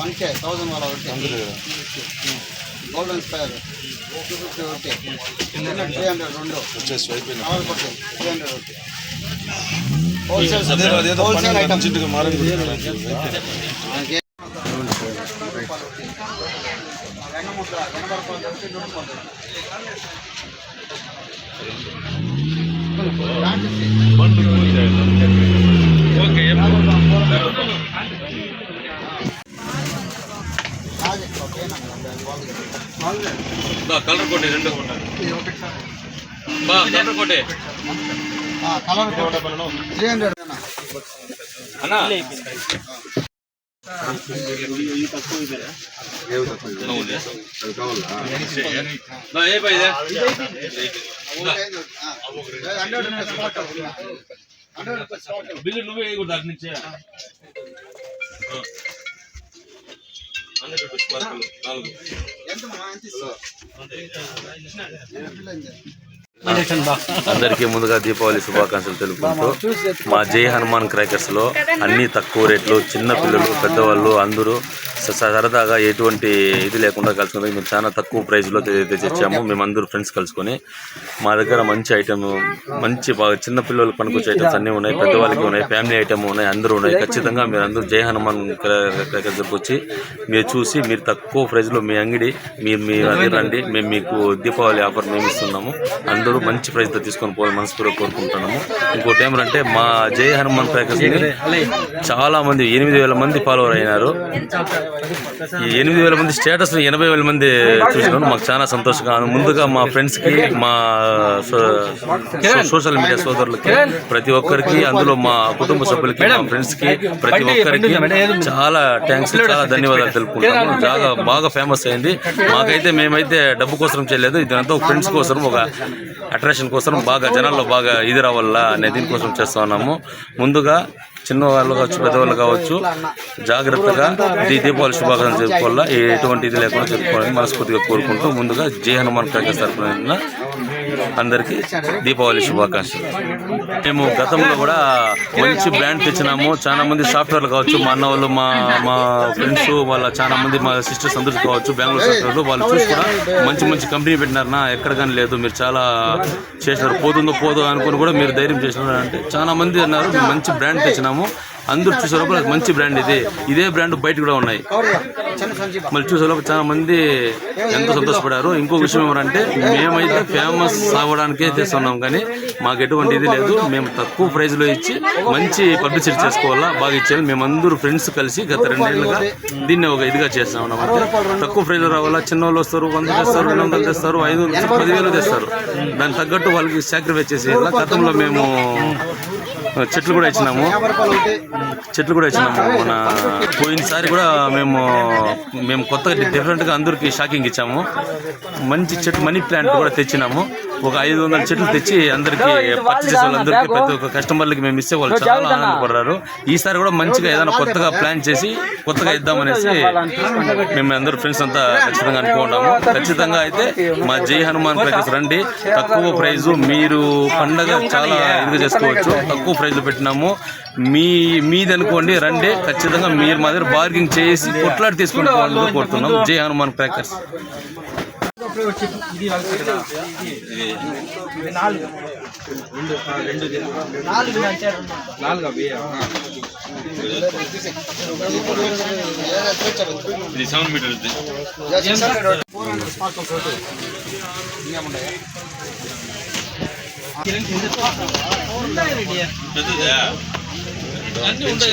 1K 1000 वाला golden spire 250 300 wholesale item colour कोटे रेंडो colour कोटे कलर 300 అన్నా బిల్లు నువ్వే కూడా దాని నుంచే అందరికీ ముందుగా దీపావళి శుభాకాంక్షలు తెలుపుకుంటూ మా జై హనుమాన్ క్రాకర్స్ లో అన్ని తక్కువ రేట్లు, చిన్న పిల్లలు పెద్దవాళ్ళు అందరూ సరదాగా ఎటువంటి ఇది లేకుండా కలుసుకుంటాం. మేము చాలా తక్కువ ప్రైస్లో తెచ్చాము. మేమందరూ ఫ్రెండ్స్ కలుసుకొని మా దగ్గర మంచి ఐటమ్, మంచి బాగా చిన్న పిల్లలకు పనికొచ్చే ఐటమ్స్ అన్నీ ఉన్నాయి, పెద్దవాళ్ళకి ఉన్నాయి, ఫ్యామిలీ ఐటమ్ ఉన్నాయి, అందరూ ఉన్నాయి. ఖచ్చితంగా మీరు అందరూ జై హనుమాన్ క్రాకర్స్ వచ్చి మీరు చూసి మీరు తక్కువ ప్రైస్లో మీ అంగడి మీ అదే రండి. మేము మీకు దీపావళి ఆఫర్ మేము ఇస్తున్నాము. అందరూ మంచి ప్రైస్తో తీసుకొని పోవాలి మనస్ఫూర్తిగా కోరుకుంటున్నాము. ఇంకోటి ఏమంటే మా జై హనుమాన్ క్రాకర్స్ చాలా మంది 8,000 మంది ఫాలోవర్ అయినారు. ఈ 8,000 మంది స్టేటస్ 80,000 మంది చూసినారు. మాకు చాలా సంతోషంగా. ముందుగా మా ఫ్రెండ్స్కి, మా సోషల్ మీడియా సోదరులకి, ప్రతి ఒక్కరికి, అందులో మా కుటుంబ సభ్యులకి, మా ఫ్రెండ్స్కి, ప్రతి ఒక్కరికి చాలా థ్యాంక్స్, చాలా ధన్యవాదాలు తెలుపుకుంటాము. బాగా ఫేమస్ అయింది. మాకైతే మేమైతే డబ్బు కోసం చేయలేదు, ఇదంతా ఫ్రెండ్స్ కోసం, ఒక అట్రాక్షన్ కోసం, బాగా జనాల్లో బాగా ఇది రావాలా అనే దీనికోసం చేస్తూ ఉన్నాము. ముందుగా చిన్నవాళ్ళు కావచ్చు, పెద్దవాళ్ళు కావచ్చు, జాగ్రత్తగా దీపావళి శుభాకాంక్షలు చెప్పుకోవాలా. ఎటువంటి ఇది లేకుండా చెప్పుకోవాలని మనస్ఫూర్తిగా కోరుకుంటూ ముందుగా జై హనుమాన్ క్రాకర్స్ తరపున అందరికీ దీపావళి శుభాకాంక్షలు. మేము గతంలో కూడా మంచి బ్రాండ్ తెచ్చినాము. చాలా మంది సాఫ్ట్వేర్లు కావచ్చు, మా అన్న వాళ్ళు, మా ఫ్రెండ్స్ వాళ్ళ చాలా మంది, మా సిస్టర్స్ అందరూ కావచ్చు, బెంగళూరు సాఫ్ట్వేర్లు వాళ్ళు చూసి కూడా మంచి కంపెనీ పెట్టినారన్నా, ఎక్కడ కానీ లేదు, మీరు చాలా చేసినారు, పోదో అనుకుని కూడా మీరు ధైర్యం చేసినారు అంటే చాలా మంది అన్నారు. మేము మంచి బ్రాండ్ తెచ్చినాము. అందరూ చూసేలోపల మంచి బ్రాండ్ ఇదే బ్రాండ్ బయట కూడా ఉన్నాయి. మళ్ళీ చూసేలోపల చాలా మంది ఎంతో సంతోషపడారు. ఇంకో విషయం ఏమంటే మేమైతే ఫేమస్ అవ్వడానికే చేస్తున్నాం, కానీ మాకు ఎటువంటి ఇది లేదు. మేము తక్కువ ప్రైజ్లో ఇచ్చి మంచి పబ్లిసిటీ చేసుకోవాలా, బాగా ఇచ్చేయాలి. మేమందరూ ఫ్రెండ్స్ కలిసి గత 2 ఏళ్ళుగా దీన్ని ఒక ఇదిగా చేస్తాం అన్నమాట. తక్కువ ప్రైజ్లో రావాలా, చిన్న వాళ్ళు వస్తారు, 100 తెస్తారు, 200 తెస్తారు, 500, 10,000 తెస్తారు. దానికి తగ్గట్టు వాళ్ళకి సాక్రిఫైస్ చేసి గతంలో మేము చెట్లు కూడా ఇచ్చినాము. మన పోయినసారి కూడా మేము కొత్తగా డిఫరెంట్గా అందరికీ షాకింగ్ ఇచ్చాము. మంచి చెట్టు మనీ ప్లాంట్ కూడా తెచ్చినాము. ఒక 500 చెట్లు తెచ్చి అందరికీ పర్చేస్ చేసే వాళ్ళందరికీ, ప్రతి ఒక్క కస్టమర్లకి మేము ఇస్తే వాళ్ళు చాలా ఆనందపడ్డారు. ఈసారి కూడా మంచిగా ఏదైనా కొత్తగా ప్లాన్ చేసి కొత్తగా ఇద్దామనేసి మేము అందరూ ఫ్రెండ్స్ అంతా ఖచ్చితంగా అనుకుంటాము. ఖచ్చితంగా అయితే మా జై హనుమాన్ క్రాకర్స్ రండి. తక్కువ ప్రైజు, మీరు పండగ చాలా ఇదిగా చేసుకోవచ్చు. తక్కువ ప్రైజ్లో పెట్టినాము. మీది అనుకోండి, రండి. ఖచ్చితంగా మీరు మా దగ్గర బార్గింగ్ చేసి కొట్లాడి తీసుకుని కోరుతున్నాం. జై హనుమాన్ క్రాకర్స్. ఇది 7 మీటర్లు అన్నీ ఉంటాయి.